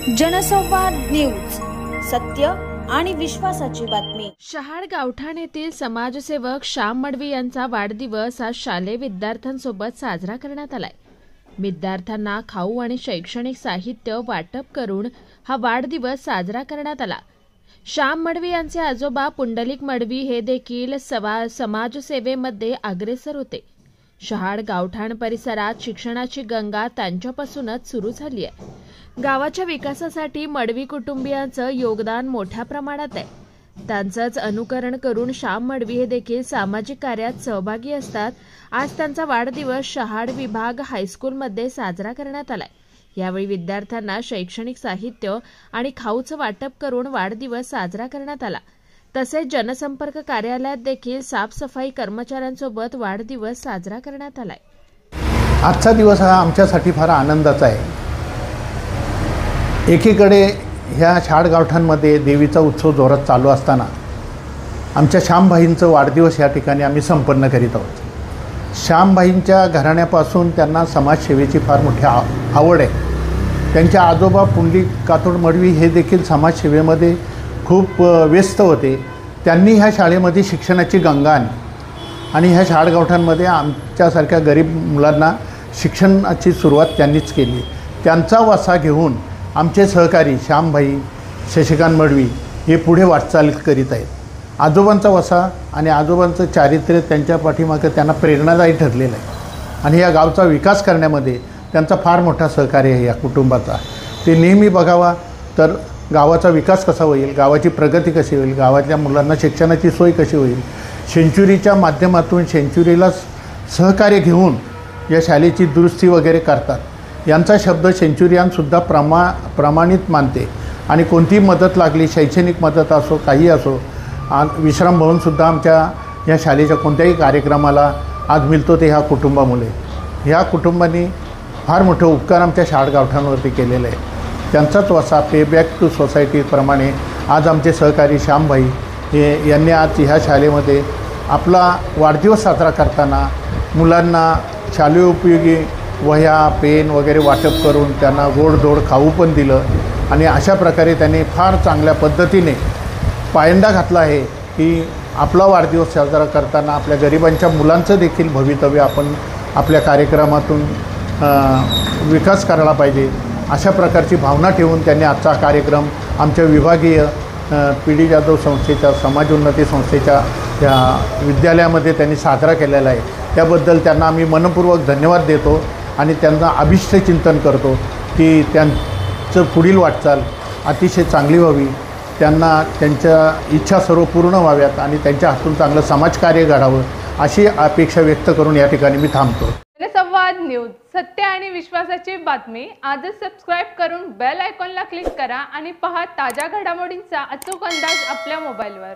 जनसंवाद न्यूज, सत्य आणि विश्वासाची बातमी। शहाड गावठाण येथील समाजसेवक श्याम मडवी यांचा वाढदिवस आज शालेय विद्यार्थ्यांसोबत साजरा करण्यात आलाय। विद्यार्थ्यांना खाऊ आणि शैक्षणिक साहित्य वाटप करून हा वाढदिवस साजरा करण्यात आला। श्याम मडवी यांचे आजोबा पुंडलिक मडवी हे देखील समाजसेवेमध्ये अग्रेसर होते। शहाड गावठाण परिसरात शिक्षणाची गंगा त्यांच्यापासूनच सुरू झाली आहे। गावाच्या विकासासाठी मडवी कुटुंबियांचं योगदान मोठ्या प्रमाणात आहे। त्यांचंच अनुकरण करून श्याम मडवी हे देखील सामाजिक कार्यात सहभागी असतात। आज त्यांचा वाढदिवस शहाड विभाग हायस्कूलमध्ये साजरा करण्यात आलाय। यावेळी विद्यार्थ्यांना शैक्षणिक साहित्य आणि खाऊचं वाटप करून वाढदिवस साजरा करण्यात आला। तसेच जनसंपर्क कार्यालयात देखील साफसफाई कर्मचाऱ्यांसोबत वाढदिवस साजरा करण्यात आलाय। आजचा दिवस हा आमच्यासाठी फार आनंदाचा आहे। एकीकडे ह्या शहाड गावठाणमध्ये देवीचा उत्सव जोरात चालू असताना आमच्या श्यामभाईंचा वाढदिवस या ठिकाणी आम्ही संपन्न करीत आहोत। श्यामभाईंच्या घराण्यापासून त्यांना समाजसेवेची फार मोठी आवड आहे। त्यांचे आजोबा पुंडलिक कातोड मडवी हे देखील समाजसेवेमध्ये खूप व्यस्त होते। त्यांनी ह्या शाळेमध्ये शिक्षणाची गंगा आणली आणि ह्या शहाड गावठाणमध्ये आमच्यासारख्या गरीब मुलांना शिक्षणाची सुरुवात त्यांनीच केली। त्यांचा वासा घेऊन आमचे सहकारी श्यामभाई शशिकांत मडवी हे पुढे वाटचाल करीत आहेत। आजोबांचा वसा आणि आजोबांचं चारित्र्य त्यांच्या पाठीमागे त्यांना प्रेरणादायी ठरलेलं आहे आणि या गावचा विकास करण्यामध्ये त्यांचा फार मोठा सहकार्य आहे। या कुटुंबाचा ते नेहमी बघावा तर गावाचा विकास कसा होईल, गावाची प्रगती कशी होईल, गावातल्या मुलांना शिक्षणाची सोय कशी होईल, सेंच्युरीच्या माध्यमातून सेंच्युरीला सहकार्य घेऊन या शाळेची दुरुस्ती वगैरे करतात। यांचा शब्द सेंच्युरियनसुद्धा प्रमाणित मानते आणि कोणतीही मदत लागली, शैक्षणिक मदत असो काही असो, विश्राम भवनसुद्धा आमच्या या शाळेच्या कोणत्याही कार्यक्रमाला आज मिळतो ते ह्या कुटुंबामुळे। ह्या कुटुंबाने फार मोठे उपकार आमच्या शहाड गावठाणवरती केलेले आहे। त्यांचाच वसा पे बॅक टू सोसायटीप्रमाणे आज आमचे सहकारी श्यामभाई यांनी आज ह्या शाळेमध्ये आपला वाढदिवस साजरा करताना मुलांना शालेय उपयोगी वह्या पेन वगैरे वाटप करून त्यांना गोडधोड खाऊ पण दिलं आणि अशा प्रकारे त्यांनी फार चांगल्या पद्धतीने पायंडा घातला आहे की आपला वाढदिवस साजरा करताना आपल्या गरिबांच्या मुलांचं देखील भवितव्य आपण आपल्या कार्यक्रमातून विकास करायला पाहिजे। अशा प्रकारची भावना ठेवून त्यांनी आजचा कार्यक्रम आमच्या विभागीय पी.डी. जाधव संस्थेच्या समाज उन्नती संस्थेच्या या विद्यालयामध्ये त्यांनी साजरा केलेला आहे। त्याबद्दल त्यांना आम्ही मनपूर्वक धन्यवाद देतो आणि त्यांना अभिष्ट चिंतन करतो की त्यांचं पुढील वाटचाल अतिशय चांगली व्हावी, त्यांना त्यांच्या इच्छा सर्व पूर्ण व्हाव्यात आणि त्यांच्या हातून चांगलं समाजकार्य घडावं अशी अपेक्षा व्यक्त करून या ठिकाणी मी थांबतो। जनसंवाद न्यूज, सत्य आणि विश्वासाची बातमी। आजच सबस्क्राइब करून बेल आयकॉनला क्लिक करा आणि पहा ताज्या घडामोडींचा अचूक अंदाज आपल्या मोबाईलवर।